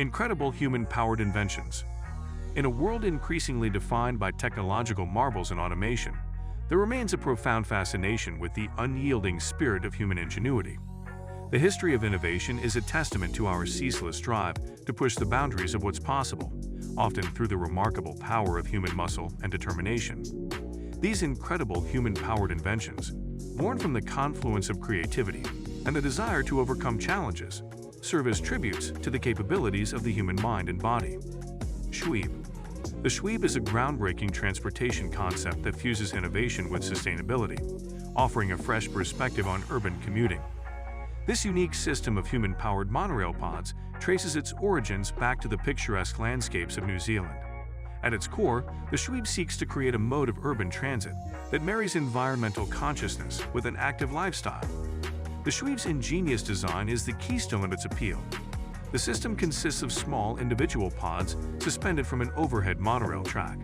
Incredible human-powered inventions. In a world increasingly defined by technological marvels and automation, there remains a profound fascination with the unyielding spirit of human ingenuity. The history of innovation is a testament to our ceaseless drive to push the boundaries of what's possible, often through the remarkable power of human muscle and determination. These incredible human-powered inventions, born from the confluence of creativity and the desire to overcome challenges, serve as tributes to the capabilities of the human mind and body. Shweeb. The Shweeb is a groundbreaking transportation concept that fuses innovation with sustainability, offering a fresh perspective on urban commuting. This unique system of human-powered monorail pods traces its origins back to the picturesque landscapes of New Zealand. At its core, the Shweeb seeks to create a mode of urban transit that marries environmental consciousness with an active lifestyle. The Shweeb's ingenious design is the keystone of its appeal. The system consists of small individual pods suspended from an overhead monorail track.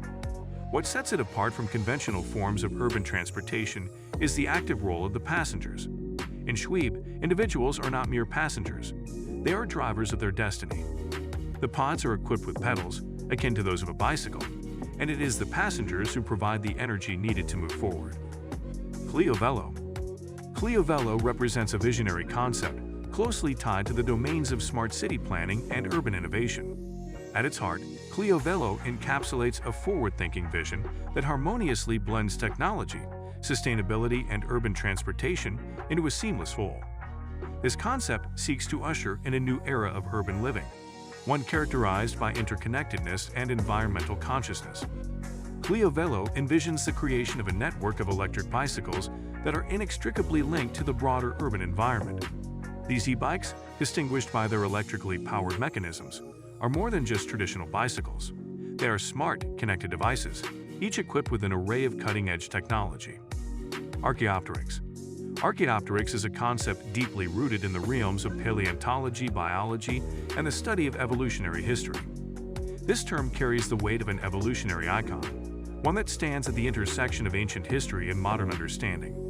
What sets it apart from conventional forms of urban transportation is the active role of the passengers. In Shweeb, individuals are not mere passengers. They are drivers of their destiny. The pods are equipped with pedals, akin to those of a bicycle, and it is the passengers who provide the energy needed to move forward. Clio-Velo. Clio-Velo represents a visionary concept closely tied to the domains of smart city planning and urban innovation. At its heart, Clio-Velo encapsulates a forward-thinking vision that harmoniously blends technology, sustainability, and urban transportation into a seamless whole. This concept seeks to usher in a new era of urban living, one characterized by interconnectedness and environmental consciousness. Clio-Velo envisions the creation of a network of electric bicycles that are inextricably linked to the broader urban environment. These e-bikes, distinguished by their electrically powered mechanisms, are more than just traditional bicycles. They are smart, connected devices, each equipped with an array of cutting-edge technology. Archaeopteryx. Archaeopteryx is a concept deeply rooted in the realms of paleontology, biology, and the study of evolutionary history. This term carries the weight of an evolutionary icon, one that stands at the intersection of ancient history and modern understanding.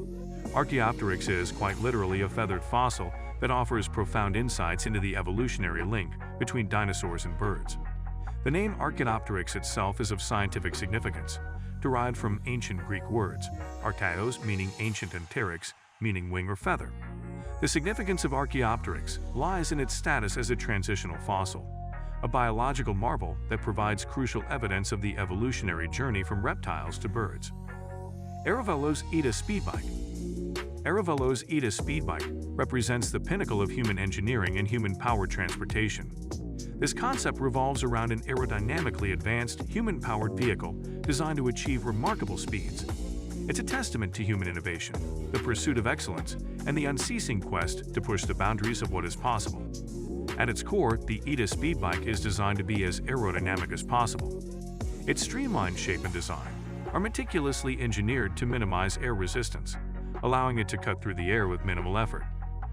Archaeopteryx is, quite literally, a feathered fossil that offers profound insights into the evolutionary link between dinosaurs and birds. The name Archaeopteryx itself is of scientific significance, derived from ancient Greek words, archaeos meaning ancient and pteryx meaning wing or feather. The significance of Archaeopteryx lies in its status as a transitional fossil, a biological marvel that provides crucial evidence of the evolutionary journey from reptiles to birds. Aerovelo's ETA Speedbike. Aerovelo's ETA Speedbike represents the pinnacle of human engineering and human-powered transportation. This concept revolves around an aerodynamically advanced, human-powered vehicle designed to achieve remarkable speeds. It's a testament to human innovation, the pursuit of excellence, and the unceasing quest to push the boundaries of what is possible. At its core, the ETA Speedbike is designed to be as aerodynamic as possible. Its streamlined shape and design are meticulously engineered to minimize air resistance, allowing it to cut through the air with minimal effort.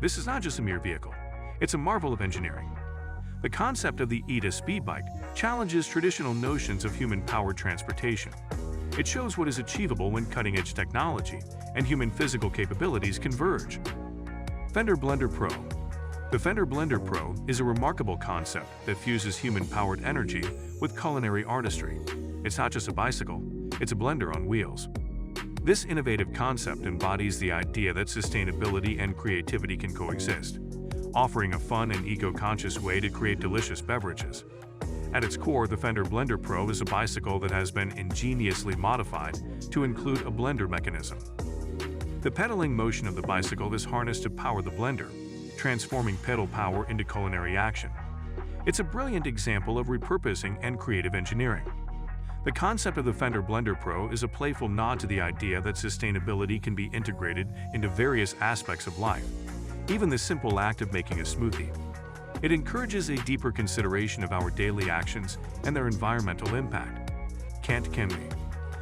This is not just a mere vehicle, it's a marvel of engineering. The concept of the ETA Speedbike challenges traditional notions of human-powered transportation. It shows what is achievable when cutting-edge technology and human physical capabilities converge. Fender Blender Pro. The Fender Blender Pro is a remarkable concept that fuses human-powered energy with culinary artistry. It's not just a bicycle, it's a blender on wheels. This innovative concept embodies the idea that sustainability and creativity can coexist, offering a fun and eco-conscious way to create delicious beverages. At its core, the Fender Blender Pro is a bicycle that has been ingeniously modified to include a blender mechanism. The pedaling motion of the bicycle is harnessed to power the blender, transforming pedal power into culinary action. It's a brilliant example of repurposing and creative engineering. The concept of the Fender Blender Pro is a playful nod to the idea that sustainability can be integrated into various aspects of life, even the simple act of making a smoothie. It encourages a deeper consideration of our daily actions and their environmental impact. Kant Kemi.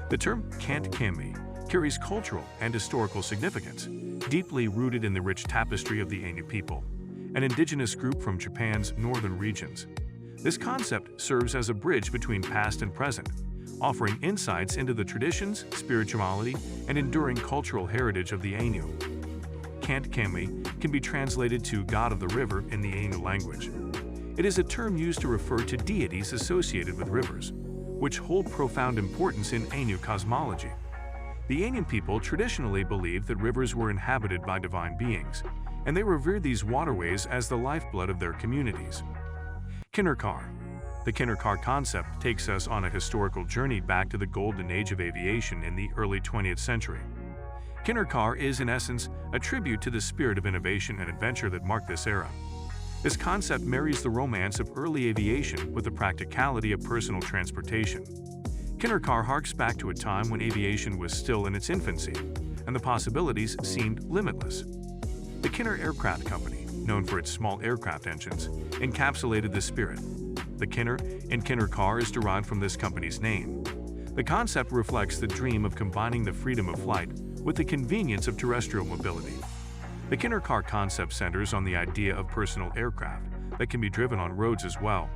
The term Kant Kemi carries cultural and historical significance, deeply rooted in the rich tapestry of the Ainu people, an indigenous group from Japan's northern regions. This concept serves as a bridge between past and present, offering insights into the traditions, spirituality, and enduring cultural heritage of the Ainu. Kant Kemi can be translated to God of the River in the Ainu language. It is a term used to refer to deities associated with rivers, which hold profound importance in Ainu cosmology. The Ainu people traditionally believed that rivers were inhabited by divine beings, and they revered these waterways as the lifeblood of their communities. Kindercar. The Kindercar concept takes us on a historical journey back to the golden age of aviation in the early 20th century. Kindercar is, in essence, a tribute to the spirit of innovation and adventure that marked this era. This concept marries the romance of early aviation with the practicality of personal transportation. Kindercar harks back to a time when aviation was still in its infancy, and the possibilities seemed limitless. The Kinner Aircraft Company, known for its small aircraft engines, encapsulated this spirit. The Kinner in Kindercar is derived from this company's name. The concept reflects the dream of combining the freedom of flight with the convenience of terrestrial mobility. The Kindercar concept centers on the idea of personal aircraft that can be driven on roads as well.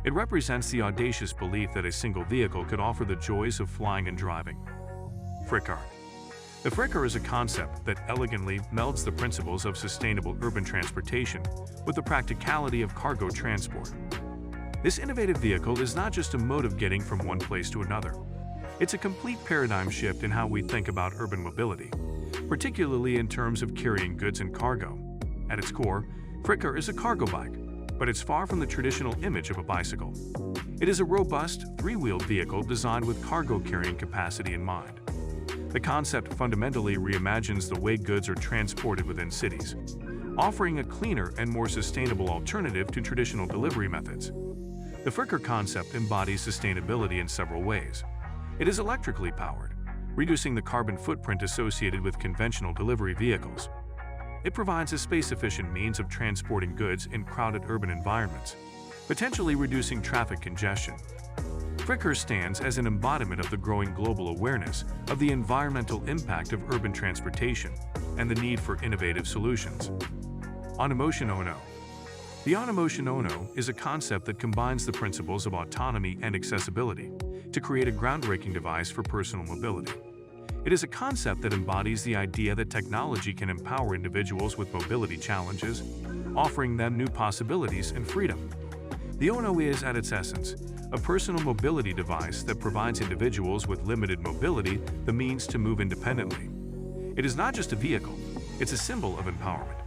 It represents the audacious belief that a single vehicle could offer the joys of flying and driving. Fricar. The Fricar is a concept that elegantly melds the principles of sustainable urban transportation with the practicality of cargo transport. This innovative vehicle is not just a mode of getting from one place to another. It's a complete paradigm shift in how we think about urban mobility, particularly in terms of carrying goods and cargo. At its core, Fricar is a cargo bike, but it's far from the traditional image of a bicycle. It is a robust, three-wheeled vehicle designed with cargo carrying capacity in mind. The concept fundamentally reimagines the way goods are transported within cities, offering a cleaner and more sustainable alternative to traditional delivery methods. The Fricar concept embodies sustainability in several ways. It is electrically powered, reducing the carbon footprint associated with conventional delivery vehicles. It provides a space-efficient means of transporting goods in crowded urban environments, potentially reducing traffic congestion. Fricar stands as an embodiment of the growing global awareness of the environmental impact of urban transportation and the need for innovative solutions. On-Emotion Ono. The On-Emotion Ono is a concept that combines the principles of autonomy and accessibility to create a groundbreaking device for personal mobility. It is a concept that embodies the idea that technology can empower individuals with mobility challenges, offering them new possibilities and freedom. The Ono is, at its essence, a personal mobility device that provides individuals with limited mobility the means to move independently. It is not just a vehicle, it's a symbol of empowerment.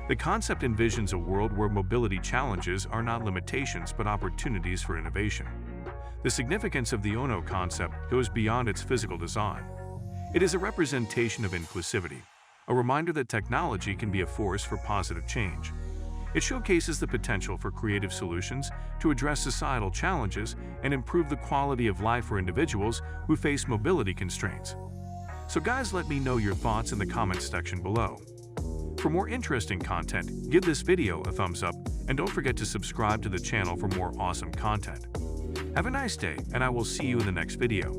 The concept envisions a world where mobility challenges are not limitations but opportunities for innovation. The significance of the Ono concept goes beyond its physical design. It is a representation of inclusivity, a reminder that technology can be a force for positive change. It showcases the potential for creative solutions to address societal challenges and improve the quality of life for individuals who face mobility constraints. So guys, let me know your thoughts in the comments section below. For more interesting content, give this video a thumbs up and don't forget to subscribe to the channel for more awesome content. Have a nice day, and I will see you in the next video.